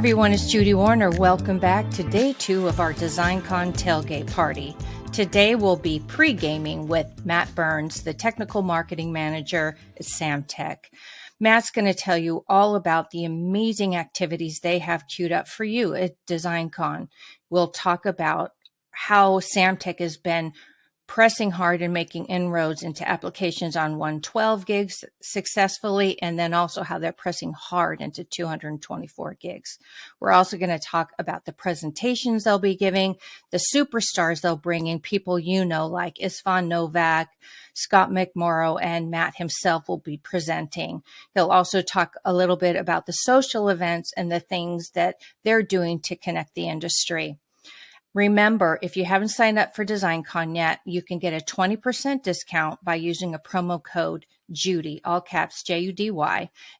everyone, it's Judy Warner. Welcome back to day 2 of our DesignCon tailgate party. Today we'll be pre-gaming with Matt Burns, the Technical Marketing Manager at Samtec. Matt's going to tell you all about the amazing activities they have queued up for you at DesignCon. We'll talk about how Samtec has been pressing hard and making inroads into applications on 112 gigs successfully, and then also how they're pressing hard into 224 gigs. We're also going to talk about the presentations they'll be giving, the superstars they'll bring in, people you know like Istvan Novak, Scott McMorrow, and Matt himself will be presenting. He'll also talk a little bit about the social events and the things that they're doing to connect the industry. Remember, if you haven't signed up for DesignCon yet, you can get a 20% discount by using a promo code Judy, all caps Judy,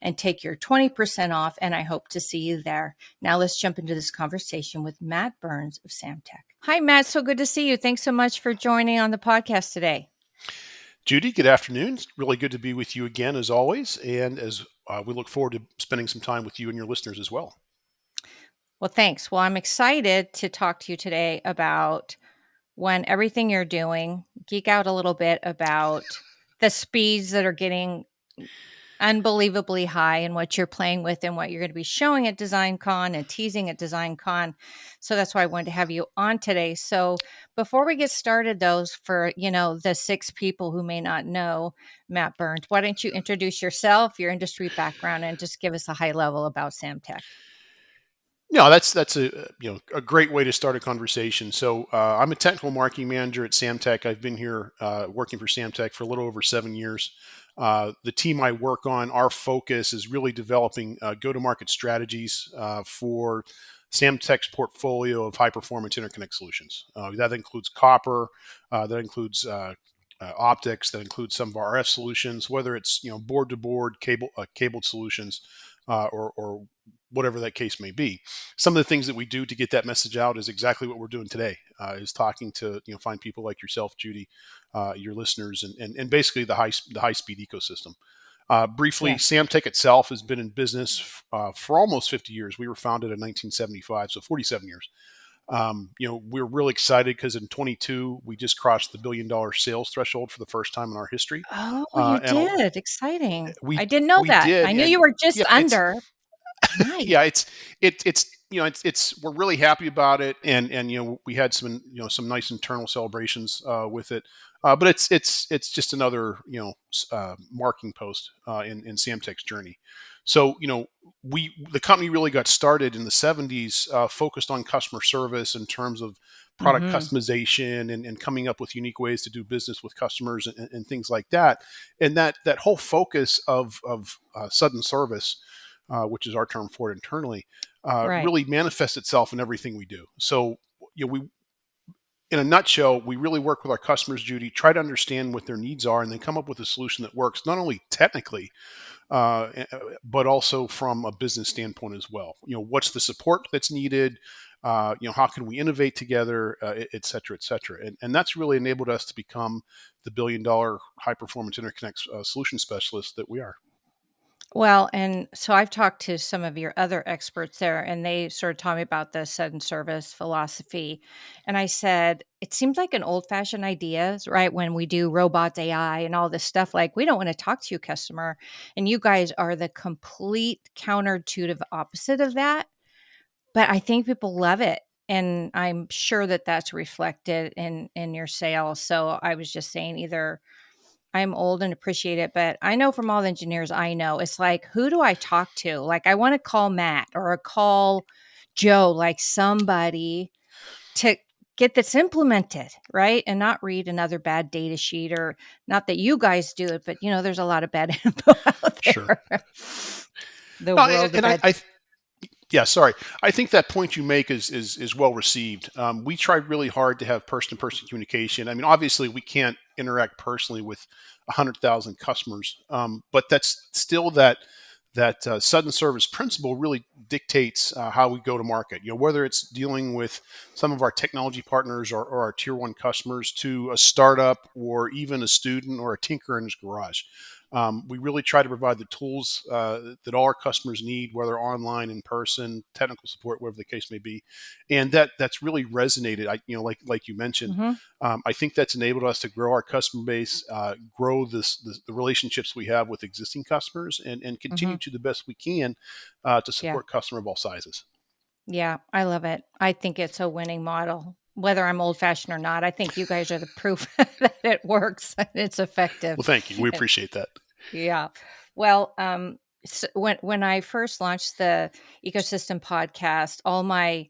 and take your 20% off, and I hope to see you there. Now let's jump into this conversation with Matt Burns of Samtec. Hi, Matt. So good to see you. Thanks so much for joining on the podcast today. Judy, good afternoon. It's really good to be with you again, as always, and as we look forward to spending some time with you and your listeners as well. Well, thanks. Well, I'm excited to talk to you today about everything you're doing, geek out a little bit about the speeds that are getting unbelievably high and what you're playing with and what you're going to be showing at DesignCon and teasing at DesignCon. So that's why I wanted to have you on today. So before we get started, though, for, the 6 people who may not know Matt Burns, why don't you introduce yourself, your industry background, and just give us a high level about Samtec? No, that's a great way to start a conversation. So I'm a technical marketing manager at Samtec. I've been here working for Samtec for a little over 7 years. The team I work on, our focus is really developing go-to-market strategies for Samtec's portfolio of high-performance interconnect solutions. That includes copper, that includes optics, that includes some of our RF solutions, whether it's board-to-board cabled solutions or whatever that case may be. Some of the things that we do to get that message out is exactly what we're doing today, is talking to fine people like yourself, Judy, your listeners, and basically the high speed ecosystem. Briefly, yes. Samtec itself has been in business for almost 50 years. We were founded in 1975, so 47 years. We're really excited because in 22 we just crossed the $1 billion sales threshold for the first time in our history. Oh, you did! Exciting. I didn't know we that. Did, I knew you were just under. Nice. Yeah, it's we're really happy about it, and we had some nice internal celebrations with it, but it's just another marking post in Samtec's journey. So the company really got started in the 70s, focused on customer service in terms of product customization and coming up with unique ways to do business with customers and things like that, and that whole focus of sudden service, which is our term for it internally, really manifests itself in everything we do. So, we, in a nutshell, we really work with our customers, Judy, try to understand what their needs are, and then come up with a solution that works not only technically, but also from a business standpoint as well. What's the support that's needed? How can we innovate together, et cetera, et cetera. And that's really enabled us to become the $1 billion high performance interconnect solution specialist that we are. Well, and so I've talked to some of your other experts there, and they sort of taught me about the sudden service philosophy. And I said, it seems like an old-fashioned idea, right? When we do robots, AI, and all this stuff, like we don't want to talk to you, customer. And you guys are the complete counterintuitive opposite of that. But I think people love it. And I'm sure that that's reflected in your sales. So I was just saying either I'm old and appreciate it, but I know from all the engineers I know, it's like, who do I talk to? Like, I want to call Matt or call Joe, like somebody to get this implemented, right? And not read another bad data sheet, or not that you guys do it, but there's a lot of bad info out there. Sure. I think that point you make is well received. We tried really hard to have person-to-person communication. I mean, obviously, we can't interact personally with 100,000 customers, but that's still that that sudden service principle really dictates how we go to market. Whether it's dealing with some of our technology partners or our tier one customers to a startup or even a student or a tinker in his garage. We really try to provide the tools that all our customers need, whether online, in person, technical support, whatever the case may be, and that's really resonated. Like you mentioned, Hmm. I think that's enabled us to grow our customer base, grow the relationships we have with existing customers, and Hmm. continue to the best we can to Yeah. support customer of all sizes. Yeah. I love it. I think it's a winning model. Whether I'm old fashioned or not, I think you guys are the proof that it works and it's effective. Well, thank you. We appreciate that. Yeah. Well, when I first launched the ecosystem podcast, all my,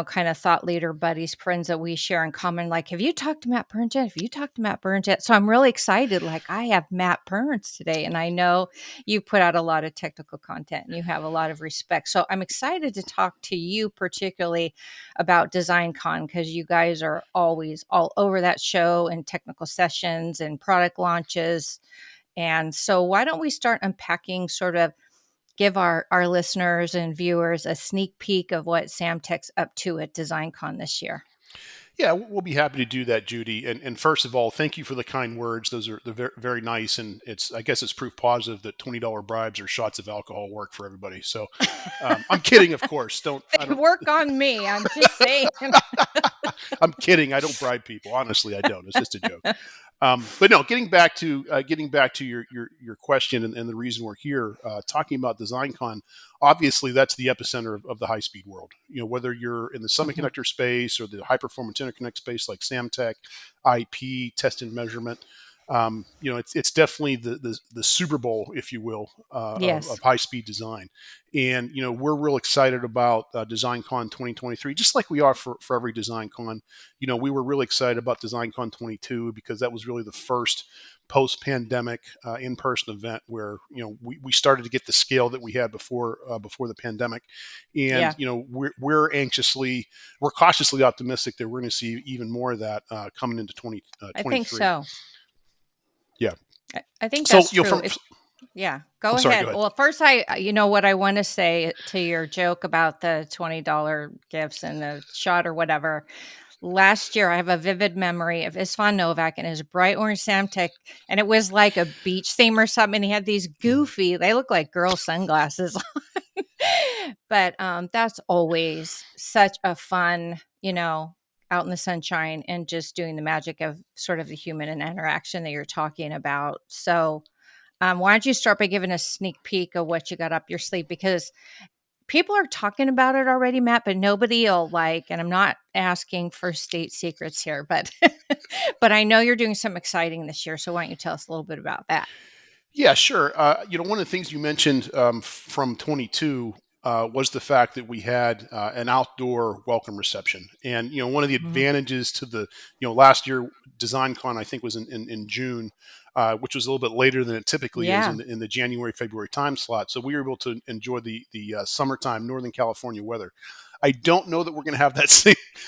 kind of thought leader buddies, friends that we share in common, like, have you talked to Matt Burns yet? Have you talked to Matt Burns yet? So I'm really excited. Like, I have Matt Burns today, and I know you put out a lot of technical content and you have a lot of respect. So I'm excited to talk to you particularly about DesignCon because you guys are always all over that show and technical sessions and product launches. And so, why don't we start unpacking, sort of give our listeners and viewers a sneak peek of what Samtec's up to at DesignCon this year? Yeah, we'll be happy to do that, Judy. And first of all, thank you for the kind words. They're very, very nice, and I guess it's proof positive that $20 bribes or shots of alcohol work for everybody. So I'm kidding, of course. Don't I They don't. work on me. I'm just saying. I'm kidding. I don't bribe people. Honestly, I don't. It's just a joke. But no, getting back to your question and the reason we're here talking about DesignCon. Obviously, that's the epicenter of the high speed world. Whether you're in the Mhm. semiconductor space or the high performance interconnect space like Samtec, IP, test and measurement. It's definitely the Super Bowl, if you will, of Yes. high speed design. And we're real excited about DesignCon 2023, just like we are for every DesignCon. We were really excited about DesignCon 22 because that was really the first post-pandemic in-person event where we started to get the scale that we had before the pandemic, and Yeah. we're cautiously optimistic that we're going to see even more of that coming into I think 2023. so. Yeah. I think So that's true. from If Yeah, go I'm sorry. Go ahead. ahead. Well, first, what I want to say to your joke about the $20 gifts and the shot or whatever. Last year, I have a vivid memory of Istvan Novak and his bright orange Samtec, and it was like a beach theme or something. And he had these goofy, they look like girl sunglasses. But that's always such a fun, out in the sunshine and just doing the magic of sort of the human and interaction that you're talking about. So, why don't you start by giving a sneak peek of what you got up your sleeve? Because people are talking about it already, Matt, but nobody will and I'm not asking for state secrets here, but but I know you're doing something exciting this year. So why don't you tell us a little bit about that? Yeah, sure. One of the things you mentioned from 22 was the fact that we had an outdoor welcome reception, and one of the Mhm. advantages to the last year DesignCon I think was in June, which was a little bit later than it typically is Yeah. in the January February time slot. So we were able to enjoy the summertime Northern California weather. I don't know that we're going to have that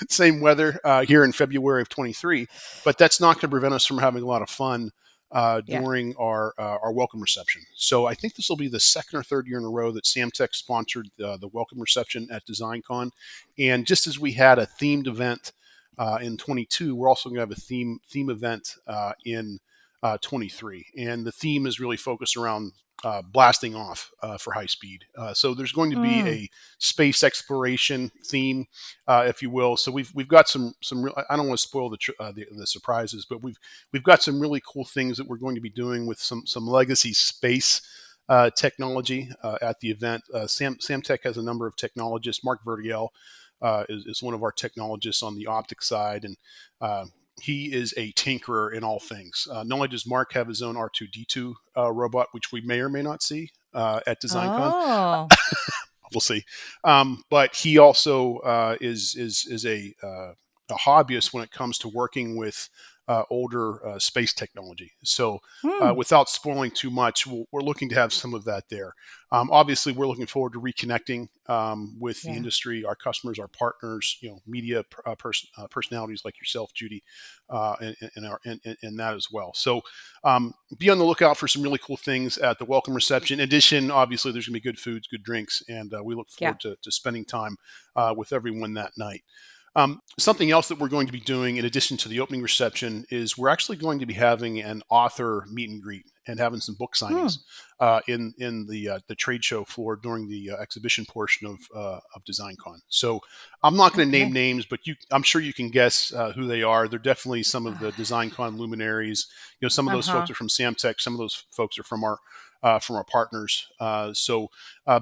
same weather here in February of 23, but that's not going to prevent us from having a lot of fun Yeah. during our welcome reception. So I think this will be the second or third year in a row that Samtec sponsored the welcome reception at DesignCon. And just as we had a themed event in 22, we're also going to have a theme event in 23. And the theme is really focused around blasting off for high speed. So there's going to be Mm. a space exploration theme, if you will. So we've got some real. I don't want to spoil the surprises, but we've got some really cool things that we're going to be doing with some legacy space technology at the event. Samtec has a number of technologists. Mark Vertiel is one of our technologists on the optic side, and he is a tinkerer in all things. Not only does Mark have his own R2D2 robot, which we may or may not see at DesignCon, Oh. we'll see. But he also is a hobbyist when it comes to working with older space technology. So Hmm. without spoiling too much, we're looking to have some of that there. Obviously, we're looking forward to reconnecting with the Yeah. industry, our customers, our partners, media personalities like yourself, Judy, and that as well. So be on the lookout for some really cool things at the welcome reception. In addition, obviously, there's going to be good foods, good drinks, and we look Yeah. forward to spending time with everyone that night. Something else that we're going to be doing in addition to the opening reception is we're actually going to be having an author meet and greet and having some book Hmm. signings in the trade show floor during the exhibition portion of DesignCon. So I'm not going to name Okay. names, but I'm sure you can guess who they are. They're definitely some of the DesignCon luminaries. Some of those Uh-huh. folks are from Samtec. Some of those folks are from our partners. So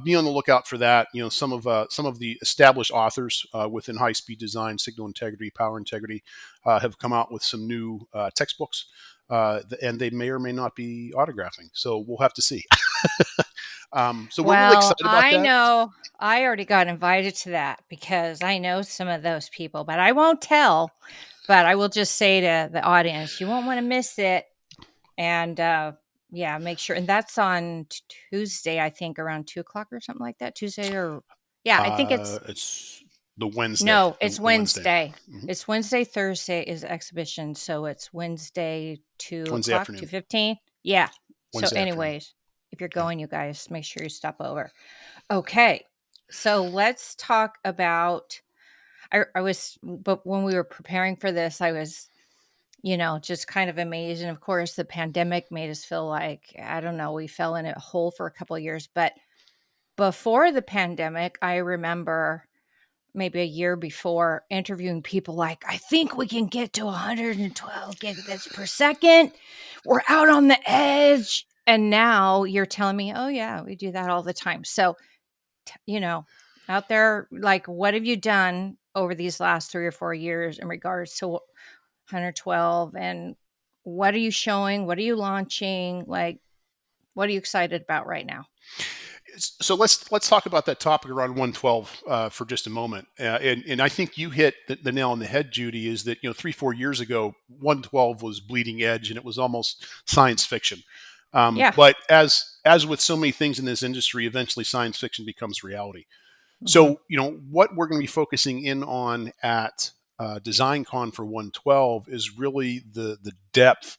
be on the lookout for that. Some of the established authors within high speed design, signal integrity, power integrity, have come out with some new textbooks, and they may or may not be autographing. So we'll have to see. So we're really Well, excited about I that. know I already got invited to that because I know some of those people, but I won't tell. But I will just say to the audience, you won't want to miss it. And yeah, make sure. And that's on Tuesday, I think, around 2 o'clock or something like that. Tuesday or yeah, I think It's the Wednesday. no, it's The Wednesday. Wednesday. Mhm. It's Wednesday. Thursday is the exhibition, so it's Wednesday two Wednesday o'clock, two afternoon. 15. Yeah. So, Wednesday afternoon. anyways, if you're Yeah. going, you guys make sure you stop over. Okay. So let's talk about I was but when we were preparing for this, I was, just kind of amazed. And of course, the pandemic made us feel like, I don't know, we fell in a hole for a couple of years. But before the pandemic, I remember maybe a year before interviewing people like, I think we can get to 112 gigabits per second. We're out on the edge. And now you're telling me, oh, yeah, we do that all the time. So, you know, out there, like, what have you done over these last 3 or 4 years in regards to 112? And what are you showing? What are you launching? Like, what are you excited about right now? So let's talk about that topic around 112 for just a moment. And I think you hit the nail on the head, Judy. Is that 3-4 years ago, 112 was bleeding edge, and it was almost science fiction. Yeah. But as with so many things in this industry, eventually science fiction becomes reality. Hmm. So, what we're going to be focusing in on at DesignCon for 112 is really the depth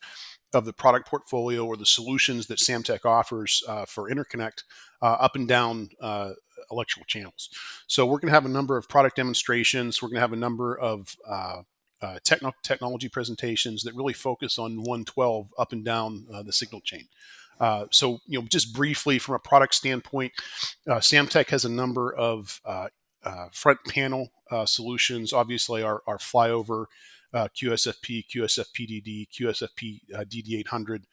of the product portfolio or the solutions that Samtec offers for interconnect up and down electrical channels. So we're going to have a number of product demonstrations. We're going to have a number of technology presentations that really focus on 112 up and down the signal chain. So, just briefly from a product standpoint, Samtec has a number of front panel solutions. Obviously, our flyover QSFP, QSFP-DD, QSFP DD800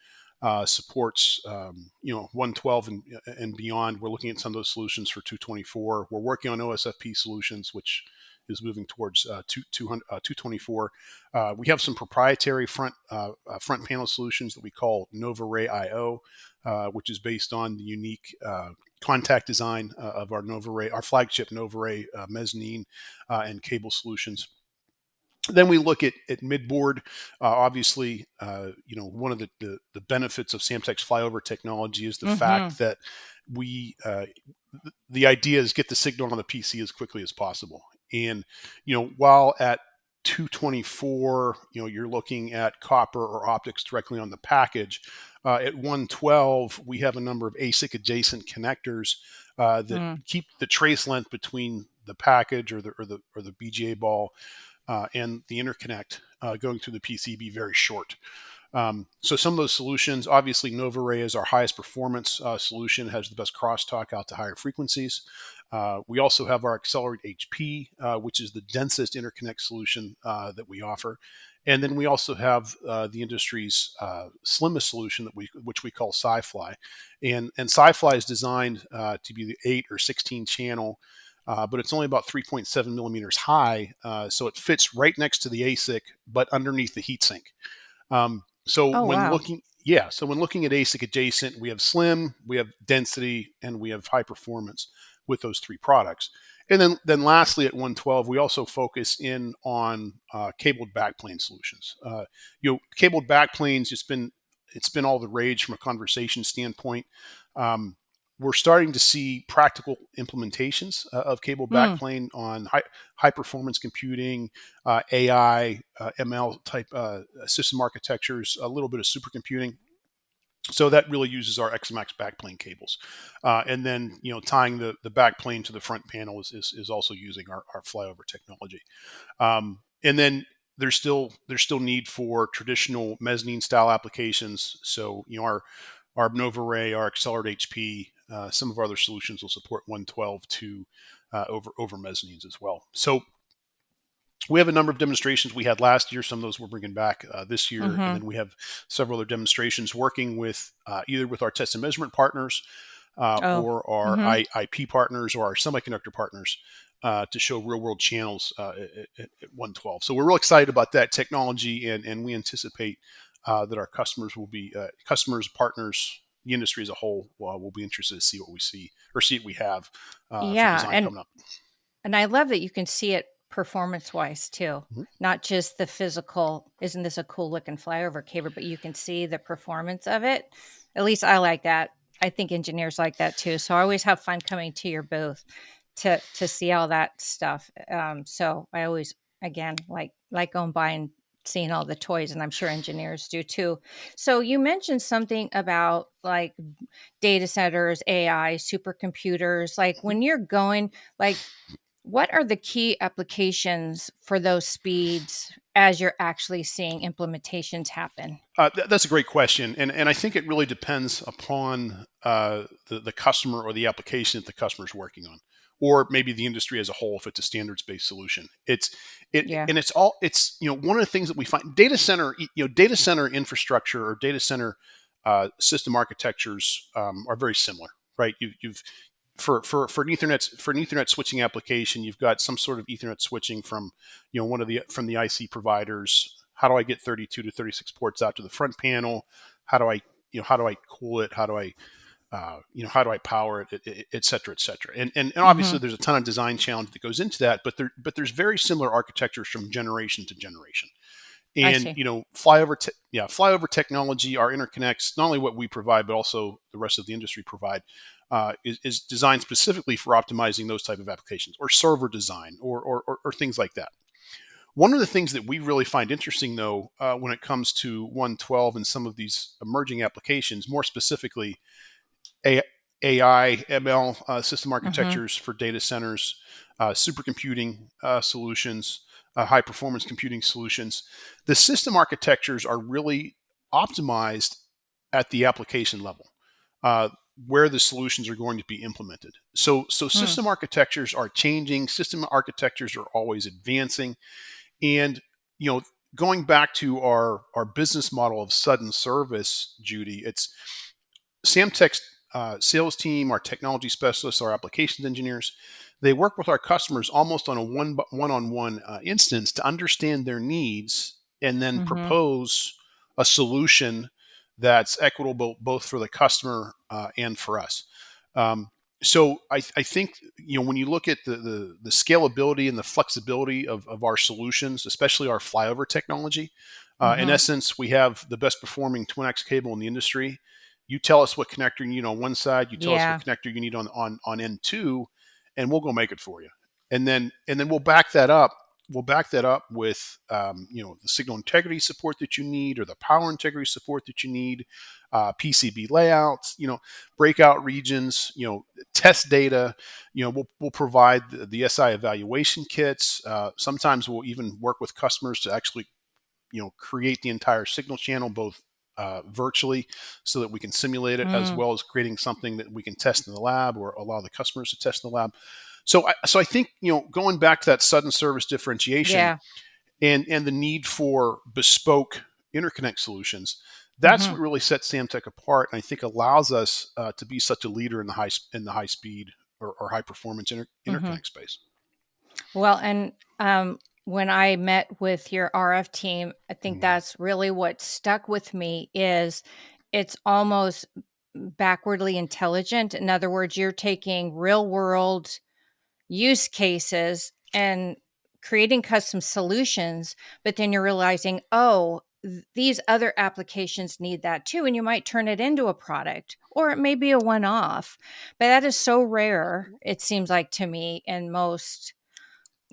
supports 112 and beyond. We're looking at some of those solutions for 224. We're working on OSFP solutions, which is moving towards 224. We have some proprietary front panel solutions that we call Nova Ray IO, which is based on the unique contact design of our Nova Ray, our flagship Nova Ray mezzanine and cable solutions. Then we look at midboard. Obviously, one of the benefits of Samtec's flyover technology is the Hmm. fact that we the idea is get the signal on the PC as quickly as possible. And while at 224, you're looking at copper or optics directly on the package. At 112, we have a number of ASIC adjacent connectors that Mm. keep the trace length between the package or the BGA ball and the interconnect going through the PCB very short. So some of those solutions, obviously Nova Ray is our highest performance solution, has the best crosstalk out to higher frequencies. We also have our Accelerate HP, which is the densest interconnect solution that we offer. And then we also have the industry's slimmest solution which we call SciFly, and SciFly is designed to be the 8 or 16 channel, but it's only about 3.7 millimeters high, so it fits right next to the ASIC, but underneath the heatsink. So Oh, when wow. looking, so when looking at ASIC adjacent, we have slim, we have density, and we have high performance with those three products. And then lastly, at 112, we also focus in on cabled backplane solutions. Cabled backplanes, it's been all the rage from a conversation standpoint. Um, we're starting to see practical implementations of cable Mm. backplane on high performance computing, AI, ML type system architectures, a little bit of supercomputing. So that really uses our XMAX backplane cables, and then tying the backplane to the front panel is also using our flyover technology. And then there's still need for traditional mezzanine style applications. So our Nova Ray, our Accelerate HP, some of our other solutions will support 112 to over mezzanines as well. So we have a number of demonstrations we had last year. Some of those we're bringing back this year, and Mm-hmm. then we have several other demonstrations working with either with our test and measurement partners Oh. or our Mm-hmm. IP partners or our semiconductor partners to show real world channels at 112. So we're real excited about that technology, and we anticipate that our customers will be customers, partners, the industry as a whole will be interested to see what we see or see what we have for Yeah, design and coming up. And I love that you can see it performance-wise too, Mhm. not just the physical, "Isn't this a cool looking flyover cable?" But you can see the performance of it. At least I like that. I think engineers like that too. So I always have fun coming to your booth to see all that stuff. So I always, again, like going by and seeing all the toys, and I'm sure engineers do too. So you mentioned something about like data centers, AI, supercomputers. Like when you're going, like what are the key applications for those speeds as you're actually seeing implementations happen? That's a great question, and I think it really depends upon the customer or the application that the customer is working on, or maybe the industry as a whole if it's a standards based solution. Yeah. It's one of the things that we find data center infrastructure or data center system architectures are very similar, right? You've for an Ethernet switching application, you've got some sort of Ethernet switching from one of the from the IC providers. How do I get 32 to 36 ports out to the front panel? How do I cool it? How do I power it, et cetera, et cetera. And obviously Mhm. there's a ton of design challenge that goes into that, but there's very similar architectures from generation to generation. I And see. flyover technology, our interconnects, not only what we provide but also the rest of the industry provide, is designed specifically for optimizing those type of applications or server design or things like that. One of the things that we really find interesting, though, when it comes to 112 and some of these emerging applications, more specifically A- AI, ML system Mhm. architectures for data centers, supercomputing solutions, high performance computing solutions. The system architectures are really optimized at the application level, uh, where the solutions are going to be implemented. So Mm. system architectures are changing. System architectures are always advancing, and you know, going back to our business model of sudden service, Judy, it's Samtec's sales team, our technology specialists, our applications engineers. They work with our customers almost on a one-on-one instance to understand their needs and then Mhm. propose a solution that's equitable both for the customer and for us. Um, so I think when you look at the scalability and the flexibility of our solutions, especially our flyover technology, in Mhm. essence, we have the best performing twin X cable in the industry. You tell us what connector you need on one side, you tell us what Yeah. connector you need on end two, and we'll go make it for you. And then we'll back that up. We'll back that up with the signal integrity support that you need, or the power integrity support that you need, PCB layouts, breakout regions, test data. We'll provide the SI evaluation kits. Sometimes we'll even work with customers to actually create the entire signal channel both virtually so that we can simulate it, as Mm. well as creating something that we can test in the lab or allow the customers to test in the lab. So I think going back to that sudden service differentiation Yeah. and the need for bespoke interconnect solutions, that's Mhm. what really sets Samtec apart, and I think allows us to be such a leader in the high speed or high performance Mhm. interconnect space. Well, and when I met with your RF team, I think Mhm. that's really what stuck with me is it's almost backwardly intelligent. In other words, you're taking real world use cases and creating custom solutions, but then you're realizing, oh, these other applications need that too. And you might turn it into a product, or it may be a one off. But that is so rare, it seems like to me, in most,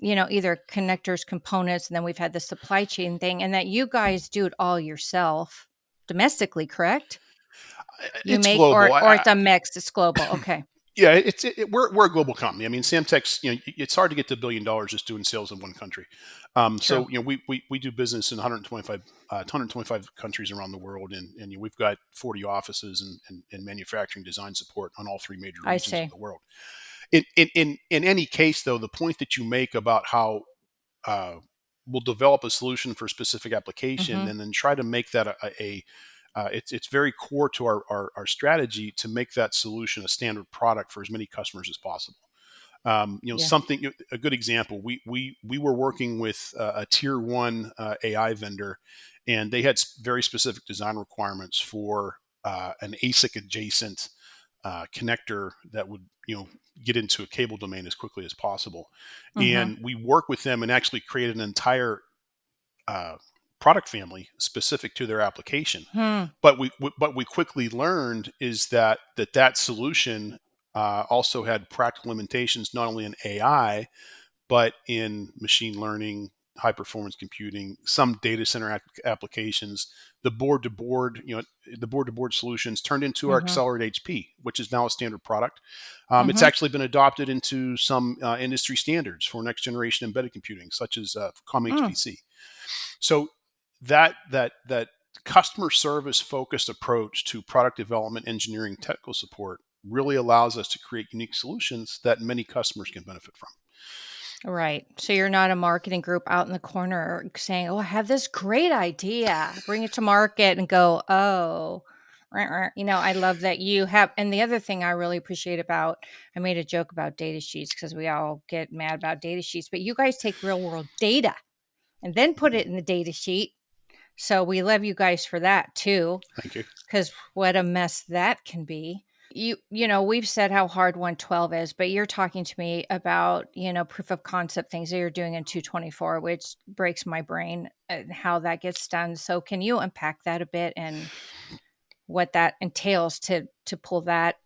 either connectors, components, and then we've had the supply chain thing, and that you guys do it all yourself domestically, correct? You It's make, global. or it's a mix, it's global. Okay. Yeah, we're a global company. I mean, Samtec's, it's hard to get to $1 billion just doing sales in one country. True. So we do business in 125 countries around the world, and we've got 40 offices and manufacturing design support on all three major I regions of see. the world. In any case, though, the point that you make about how uh, we'll develop a solution for a specific application Mm-hmm. and then try to make that it's very core to our strategy to make that solution a standard product for as many customers as possible. Yeah. A good example. We were working with a tier one AI vendor, and they had very specific design requirements for an ASIC adjacent connector that would get into a cable domain as quickly as possible. Mm-hmm. And we worked with them and actually created an entire uh, product family specific to their application. Hmm. But we quickly learned is that solution also had practical limitations not only in AI but in machine learning, high performance computing, some data center applications. The board to board solutions turned into our Mm-hmm. Accelerate HP, which is now a standard product. It's Mm-hmm. actually been adopted into some industry standards for next generation embedded computing, such as COM Mm. HPC. So that customer service focused approach to product development, engineering, technical support really allows us to create unique solutions that many customers can benefit from. Right. So you're not a marketing group out in the corner saying, "Oh, I have this great idea. Bring it to market," and go, "Oh." I love that you have. And the other thing I really appreciate about, I made a joke about data sheets because we all get mad about data sheets, but you guys take real world data and then put it in the data sheet. So we love you guys for that too, Thank you. because what a mess that can be. We've said how hard 112 is, but you're talking to me about, proof of concept things that you're doing in 224, which breaks my brain and how that gets done. So can you unpack that a bit and what that entails to pull that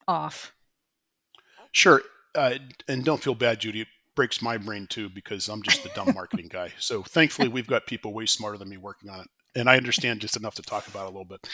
off? Sure. And don't feel bad, Judy. It breaks my brain too because I'm just the dumb marketing guy. So thankfully, we've got people way smarter than me working on it. And I understand just enough to talk about it a little bit.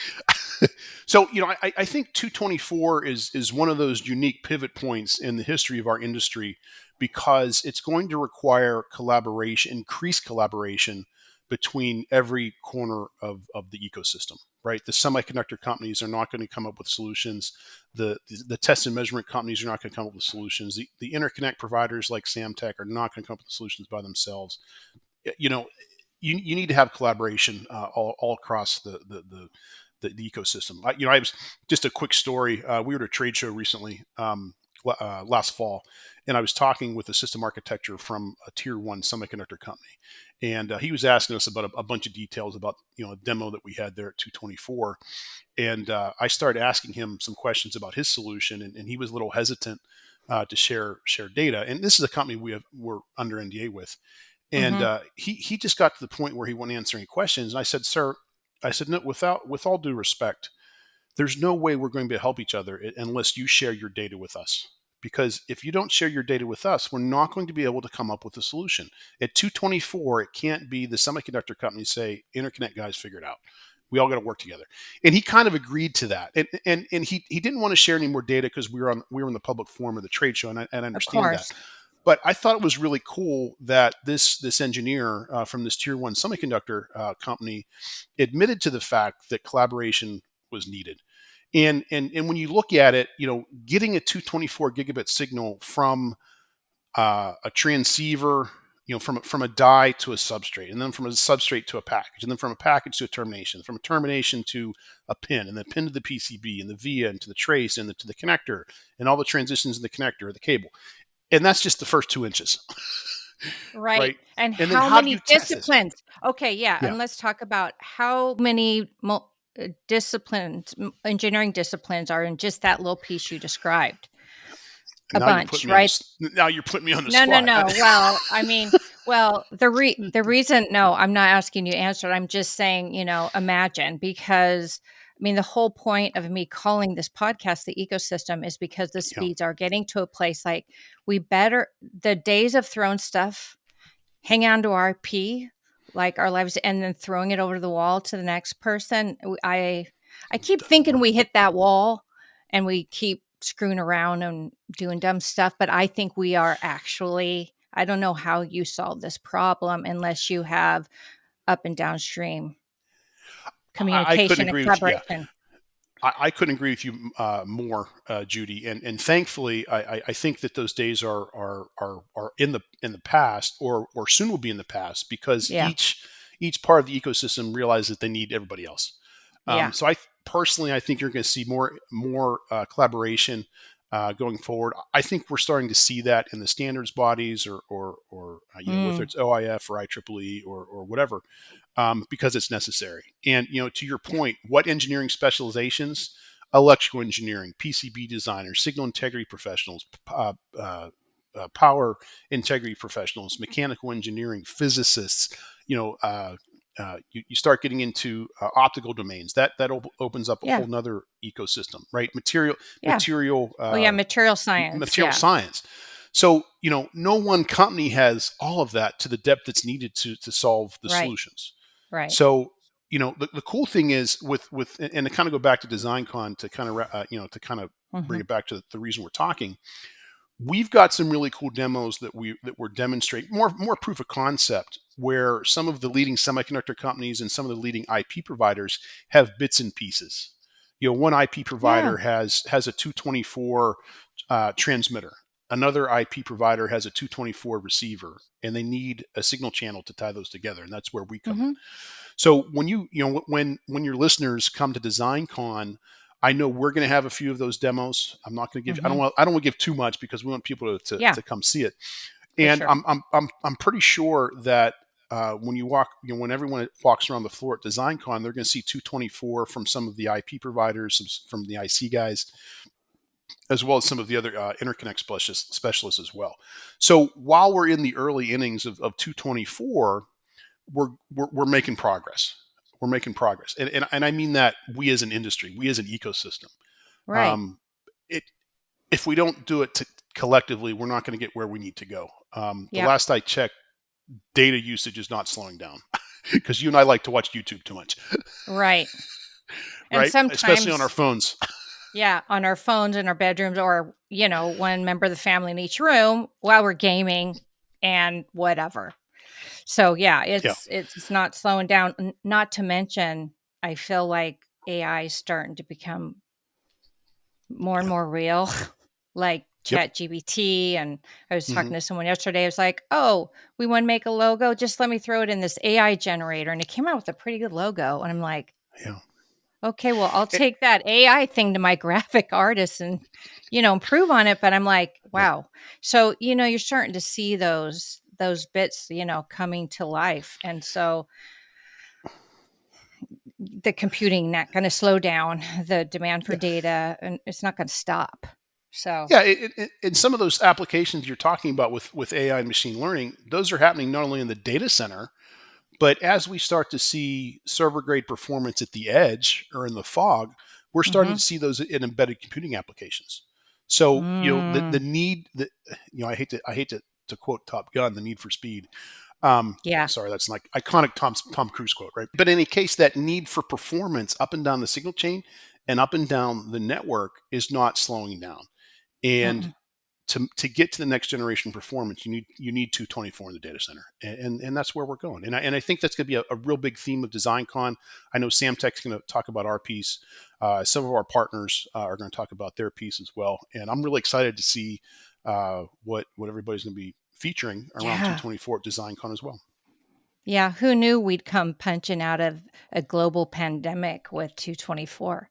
So, I think 224 is one of those unique pivot points in the history of our industry because it's going to require collaboration, increased collaboration between every corner of the ecosystem, right? The semiconductor companies are not going to come up with solutions. The test and measurement companies are not going to come up with solutions. The interconnect providers like Samtec are not going to come up with solutions by themselves. You know, you need to have collaboration all across the ecosystem. I was just a quick story. We were at a trade show recently, last fall, and I was talking with a system architecture from a tier one semiconductor company, and he was asking us about a bunch of details about a demo that we had there at 224, and I started asking him some questions about his solution, and he was a little hesitant to share data. And this is a company we're under NDA with, and Mm-hmm. he just got to the point where he wasn't answering questions. And I said, "Sir," I said, "No, with all due respect, there's no way we're going to help each other unless you share your data with us. Because if you don't share your data with us, we're not going to be able to come up with a solution. At 224, it can't be the semiconductor companies say, interconnect guys, figure it out. We all got to work together." And he kind of agreed to that. And he didn't want to share any more data because we were in the public forum of the trade show, and I Of understand that. course. But I thought it was really cool that this engineer from this tier one semiconductor company admitted to the fact that collaboration was needed. And when you look at it, getting a 224 gigabit signal from a transceiver, from a die to a substrate, and then from a substrate to a package, and then from a package to a termination, from a termination to a pin, and then pin to the PCB, and the via, and to the trace, and to the connector, and all the transitions in the connector or the cable. And that's just the first 2 inches, Right. right? And And then how how do you many test this? disciplines? Okay, yeah, Yeah. and let's talk about how many disciplines, engineering disciplines are in just that little piece you described. A Now you're bunch, putting me on right? the now you're putting me on the No, no, spot. no. Well, I mean, well, the reason no, I'm not asking you to answer it. I'm just saying, imagine because I mean, the whole point of me calling this podcast the ecosystem is because the Yeah. speeds are getting to a place like the days of throwing stuff, hang on to RP like our lives and then throwing it over the wall to the next person. I keep Doesn't thinking work. we hit that wall and we keep screwing around and doing dumb stuff, but I think we are actually I don't know how you solve this problem unless you have up and downstream I couldn't communication and agree with you. Yeah. collaboration. I couldn't agree with you more, Judy. And thankfully, I think that those days are in the past, or soon will be in the past, because Yeah. each part of the ecosystem realizes that they need everybody else. Yeah. So personally, I think you're going to see more collaboration going forward. I think we're starting to see that in the standards bodies, or whether Mm, it's OIF or IEEE or whatever, because it's necessary. And to your yeah. point, what engineering specializations? Electrical engineering, PCB designers, signal integrity professionals, power integrity professionals, mechanical engineering, physicists. You know, you start getting into optical domains. That opens up a Yeah. whole nother ecosystem, right? Yeah. Material Oh yeah, material science. material Yeah. science. So, no one company has all of that to the depth that's needed to solve the Right. solutions. Right. So, the cool thing is and to kind of go back to DesignCon to kind of, to kind of bring Mhm. it back to the reason we're talking, we've got some really cool demos that we're demonstrating, more proof of concept, where some of the leading semiconductor companies and some of the leading IP providers have bits and pieces. One IP Yeah. provider has a 224 transmitter. Another IP provider has a 224 receiver, and they need a signal channel to tie those together, and that's where we come in. Mhm. So when your listeners come to DesignCon, I know we're going to have a few of those demos. I'm not going to give Mhm. I don't want to give too much because we want people Yeah, to come see it. for And sure. I'm pretty sure that when you walk, when everyone walks around the floor at DesignCon, they're going to see 224 from some of the IP providers, from the IC guys, as well as some of the other interconnect specialists as well. So while we're in the early innings of 224, we're making progress. We're making progress, and I mean that we as an industry, we as an ecosystem. Right. Um, it If we don't do it collectively, we're not going to get where we need to go. The Yep. last I checked, data usage is not slowing down because you and I like to watch YouTube too much, Right. And right? Especially on our sometimes, phones. yeah, on our phones in our bedrooms or, one member of the family in each room while we're gaming and whatever. So, yeah, Yeah, it's not slowing down. Not to mention, I feel like AI is starting to become more and yeah, more real, like yep. ChatGPT. And I was Hmm. talking to someone yesterday. I was like, "Oh, we want to make a logo. Just let me throw it in this AI generator," and it came out with a pretty good logo. And I'm like, Yeah. "Okay, well, I'll Eh, take that AI thing to my graphic artist and improve on it." But I'm like, yeah. "Wow." So you're starting to see those bits coming to life, and so the computing not going to slow down, the demand for Yeah. data, and it's not going to stop. So. Yeah, in some of those applications you're talking about with AI and machine learning, those are happening not only in the data center, but as we start to see server grade performance at the edge or in the fog, we're starting to Mhm. see those in embedded computing applications. So the Mm. need that I hate to quote Top Gun, the need for speed. Yeah. Sorry, that's like iconic Tom Cruise quote, right? But in any case, that need for performance up and down the signal chain and up and down the network is not slowing down. And Mm-mm. to get to the next generation performance, you need 224 in the data center, and that's where we're going. And I think that's going to be a real big theme of DesignCon. I know Samtec's going to talk about our piece. Some of our partners are going to talk about their piece as well, and I'm really excited to see what everybody's going to be featuring around Yeah. 224 at DesignCon as well. Yeah. Who knew we'd come punching out of a global pandemic with 224?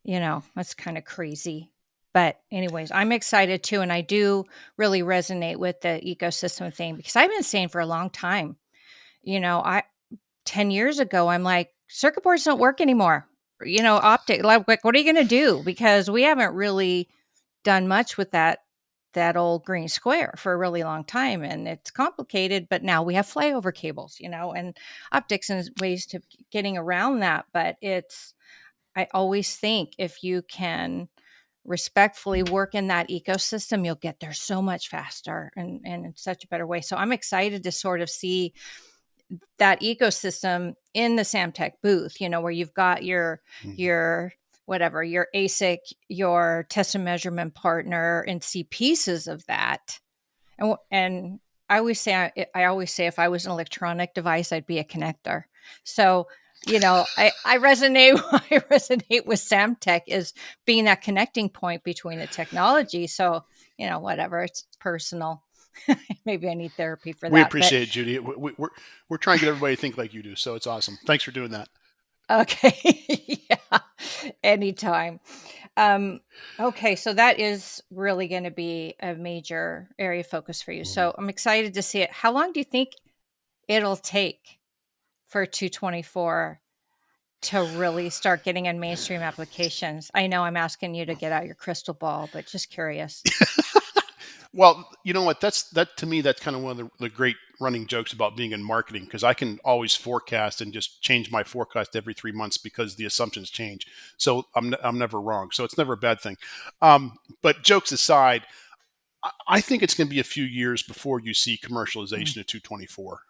That's kind of crazy. But, anyways, I'm excited too. And I do really resonate with the ecosystem thing because I've been saying for a long time, I 10 years ago, I'm like, circuit boards don't work anymore. Optic, like what are you going to do? Because we haven't really done much with that that old green square for a really long time, and it's complicated, but now we have flyover cables, and optics and ways to getting around that. But I always think if you can respectfully work in that ecosystem, you'll get there so much faster and in such a better way. So I'm excited to sort of see that ecosystem in the Samtec booth, where you've got your whatever, your ASIC, your test and measurement partner, and see pieces of that. And I always say if I was an electronic device, I'd be a connector. So, I resonate I resonate with Samtec is being that connecting point between the technology. So, whatever, it's personal. Maybe I need therapy for We that. But appreciate it, Judy. We're trying to get everybody to think like you do, so it's awesome. Thanks for doing that. okay. Yeah. Anytime. Um, okay, so that is really going to be a major area of focus for you. Mhm. So I'm excited to see it. How long do you think it'll take for 224 to really start getting in mainstream applications? I know I'm asking you to get out your crystal ball, but just curious. Well, you know what? That to me, that's kind of one of the great running jokes about being in marketing, because I can always forecast and just change my forecast every 3 months because the assumptions change. So I'm never wrong. So it's never a bad thing. But jokes aside, I think it's going to be a few years before you see Mm. commercialization of 224.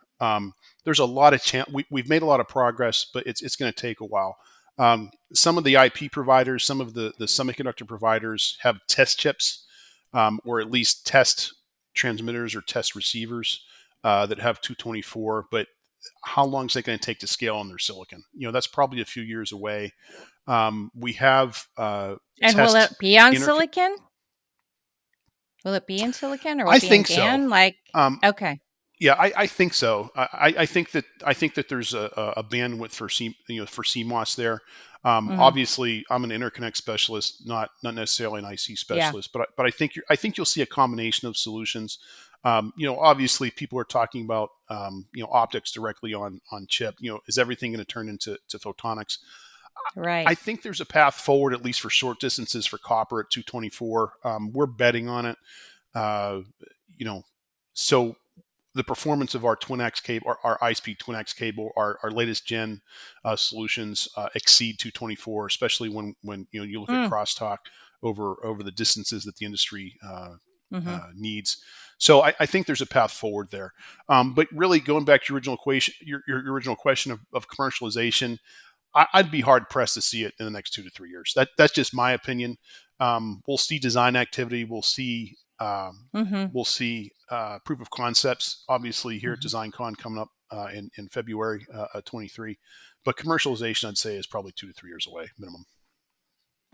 There's a lot of we've made a lot of progress, but it's going to take a while. Some of the IP providers, some of the semiconductor providers have test chips, or at least test transmitters or test receivers that have 224. But how long is it going to take to scale on their silicon? That's probably a few years away. We have And will test it be on inter. silicon? Will it be in silicon or will I it be in think so. GaN? Like, Um, okay. Yeah, I think so. I think that there's a bandwidth for for CMOS there. Hmm. Obviously, I'm an interconnect specialist, not necessarily an IC Yeah. specialist, but I think you'll see a combination of solutions. Obviously, people are talking about optics directly on chip. Is everything going to turn into photonics? I Right. think there's a path forward, at least for short distances, for copper at 224. We're betting on it. Uh, you know, so the performance of our Twin-X cable, our high-speed Twin-X cable, our latest gen solutions exceed 224, especially when you look at Mm. crosstalk over the distances that the industry Hmm. needs. So I think there's a path forward there. But really, going back to your original equation, your original question of commercialization, I'd be hard pressed to see it in the next 2 to 3 years. That's just my opinion. We'll see design activity. Hmm. We'll see proof of concepts, obviously, here at Hmm. DesignCon coming up in February 23. But commercialization, I'd say, is probably 2 to 3 years away minimum.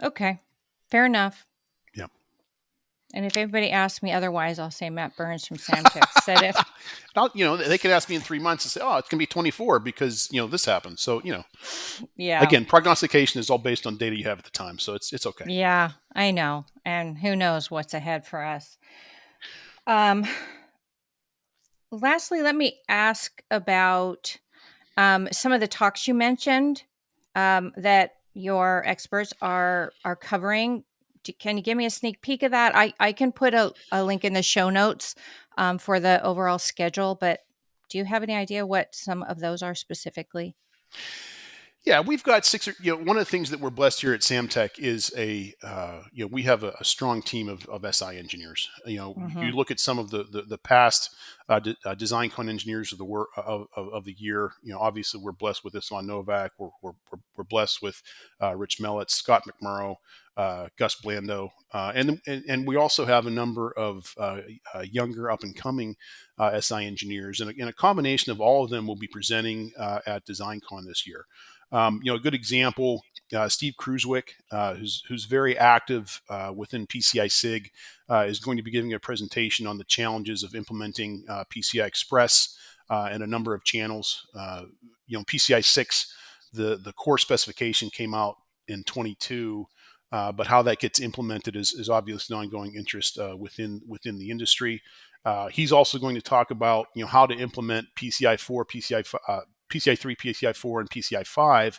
Okay. Fair enough. Yeah. And if anybody asks me otherwise, I'll say Matt Burns from Samtec said it. Now, they could ask me in 3 months and say, "Oh, it's going to be 24 because this happened." So, Yeah. again, prognostication is all based on data you have at the time, so it's okay. Yeah, I know. And who knows what's ahead for us. Um, Lastly, let me ask about some of the talks you mentioned that your experts are covering. Can you give me a sneak peek of that? I can put a link in the show notes for the overall schedule, but do you have any idea what some of those are specifically? Yeah, we've got six. One of the things that we're blessed here at Samtech is we have a strong team of SI engineers. You Hmm. look at some of the past DesignCon engineers of of the year. Obviously we're blessed with Islan Novak. We're blessed with Rich Mellett, Scott McMurrow, Gus Blando, and we also have a number of younger up and coming SI engineers, and a combination of all of them will be presenting at DesignCon this year. A good example, Steve Kruzwick, who's very active within PCI SIG, is going to be giving a presentation on the challenges of implementing PCI Express and a number of channels. PCI 6, the core specification came out in 22. But how that gets implemented is obviously an ongoing interest within the industry. He's also going to talk about how to implement PCI 4, PCI 3, PCI 4, and PCI 5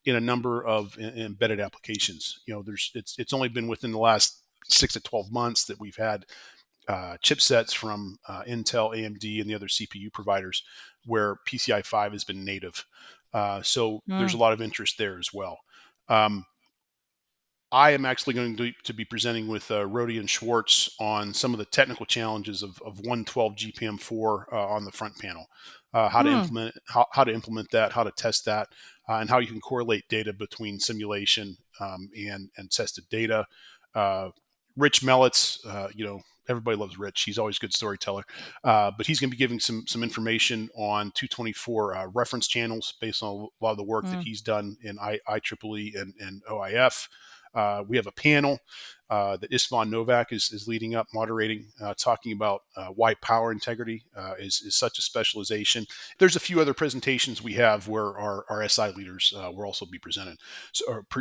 in a number of embedded applications. It's only been within the last 6 to 12 months that we've had chipsets from Intel, AMD, and the other CPU providers, where PCI 5 has been native. So there's a Mm. lot of interest there as well. Um, I am actually going to be presenting with Rody and Schwartz on some of the technical challenges of 112 GPM4 on the front panel, how to Hmm. implement how to implement that, how to test that, and how you can correlate data between simulation and tested data. Uh, Rich Mellitz, everybody loves Rich. He's always a good storyteller, but he's going to be giving some information on 224 reference channels based on a lot of the work that Mm. he's done in IEEE and OIF. We have a panel that Istvan Novak is leading up, moderating, talking about why power integrity is such a specialization. There's a few other presentations we have where our SI leaders will also be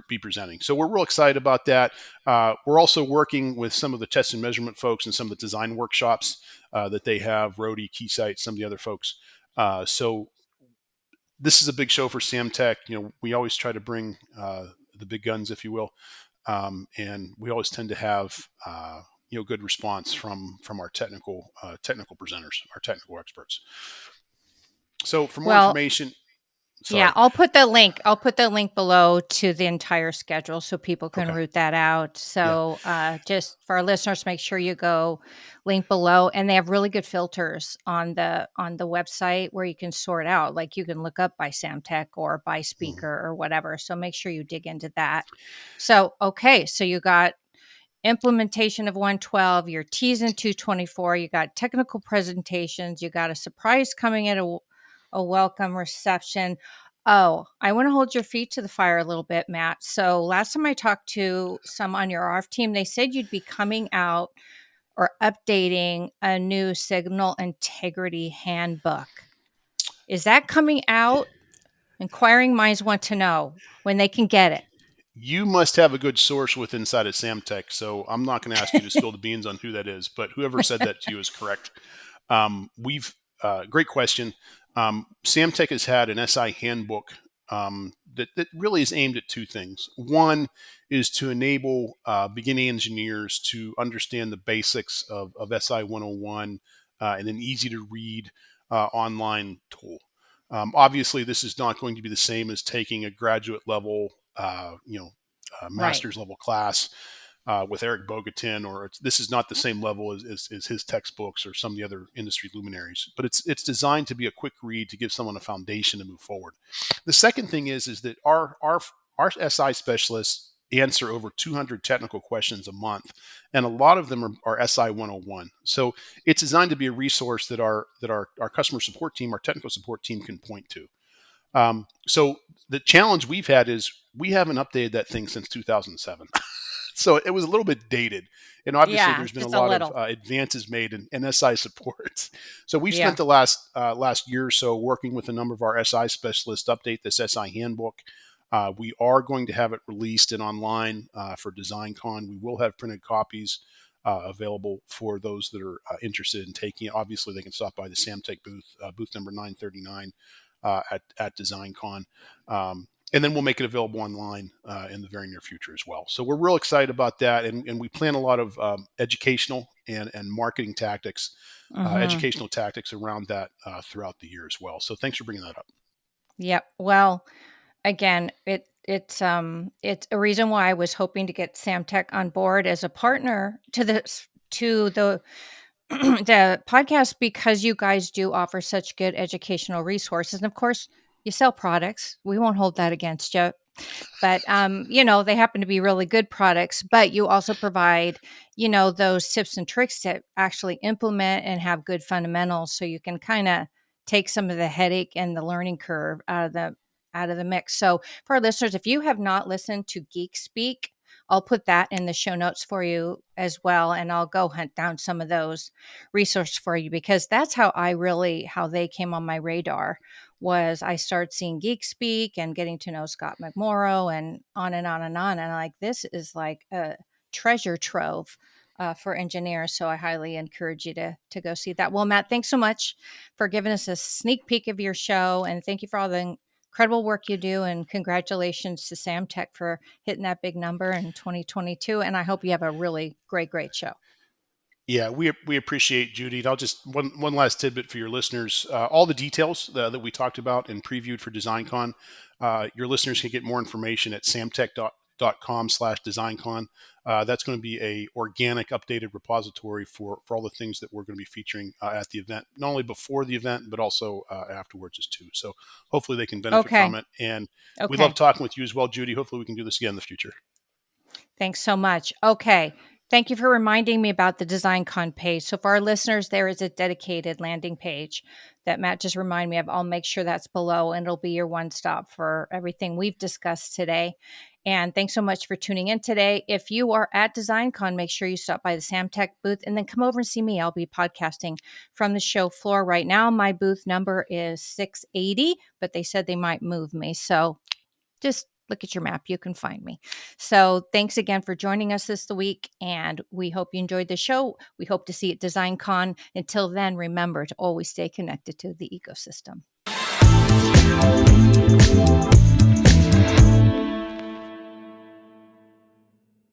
be presenting. So we're real excited about that. We're also working with some of the test and measurement folks and some of the design workshops that they have, Rody, Keysight, some of the other folks. So this is a big show for Samtec. We always try to bring the big guns, if you will, and we always tend to have good response from our technical presenters, our technical experts. So for more Well, information, yeah, sorry, I'll put the link. I'll put the link below to the entire schedule so people can okay, root that out. yeah, So, just for our listeners, make sure you go link below, and they have really good filters on the website where you can sort out. Like you can look up by Samtec or by mhm. speaker or whatever. So make sure you dig into that. So, okay, so you got implementation of 112, you're teasing 224, you got technical presentations, you got a surprise coming at a welcome reception. Oh, I want to hold your feet to the fire a little bit, Matt. So last time I talked to some on your RF team, they said you'd be coming out or updating a new signal integrity handbook. Is that coming out? Inquiring minds want to know when they can get You must have a good source with inside of Samtech, so I'm not going to ask you to spill the beans on who that is, but whoever said it. that to you is correct. We've Great question. Samtec has had an SI handbook that really is aimed at two things. One is to enable beginning engineers to understand the basics of SI 101 and an easy to read online tool. Obviously, this is not going to be the same as taking a graduate level, Right. master's level class with Eric Bogatin, or this is not the same level as his textbooks or some of the other industry luminaries. But it's designed to be a quick read to give someone a foundation to move forward. The second thing is that our SI specialists answer over 200 technical questions a month, and a lot of them are SI 101. So it's designed to be a resource that our customer support team, our technical support team, can point to. So the challenge we've had is we haven't updated that thing since 2007. So it was a little bit dated. And obviously, Yeah, there's been a just a lot of little. advances made in SI supports. So we've spent Yeah. the last year or so working with a number of our SI specialists to update this SI handbook. We are going to have it released and online for DesignCon. We will have printed copies available for those that are interested in taking it. Obviously, they can stop by the Samtec booth, booth number 939 at DesignCon. And then we'll make it available online in the very near future as well. So we're real excited about that, and we plan a lot of educational and marketing tactics, Mhm. educational tactics around that throughout the year as well. So thanks for bringing that up. Yep. Well, again, it's a reason why I was hoping to get Samtech on board as a partner to the the podcast because you guys do offer such good educational resources. And of course, you sell products. We won't hold that against you. But they happen to be really good products, but you also provide, those tips and tricks to actually implement and have good fundamentals so you can kind of take some of the headache and the learning curve out of the mix. So for our listeners, if you have not listened to Geek Speak, I'll put that in the show notes for you as well. And I'll go hunt down some of those resources for you because that's how they came on my radar was I started seeing Geek Speak and getting to know Scott McMorrow and on and on and on. And I'm like, this is like a treasure trove for engineers. So I highly encourage you to go see that. Well, Matt, thanks so much for giving us a sneak peek of your show. And thank you for all the incredible work you do. And congratulations to Samtech for hitting that big number in 2022. And I hope you have a really great, great show. Yeah, we appreciate Judy. And I'll just one last tidbit for your listeners. All the details that we talked about and previewed for DesignCon, your listeners can get more information at samtec.com/designcon. That's going to be a organic, updated repository for all the things that we're going to be featuring at the event, not only before the event but also afterwards as too. So hopefully they can benefit Okay. from it. And we love Okay. talking with you as well, Judy. Hopefully we can do this again in the future. Thanks so much. Okay. Thank you for reminding me about the DesignCon page. So for our listeners, there is a dedicated landing page that Matt just reminded me of. I'll make sure that's below, and it'll be your one stop for everything we've discussed today. And thanks so much for tuning in today. If you are at DesignCon, make sure you stop by the Samtec booth and then come over and see me. I'll be podcasting from the show floor right now. My booth number is 680, but they said they might move me. So just look at your map. You can find me. So thanks again for joining us this week. And we hope you enjoyed the show. We hope to see you at DesignCon. Until then, remember to always stay connected to the ecosystem.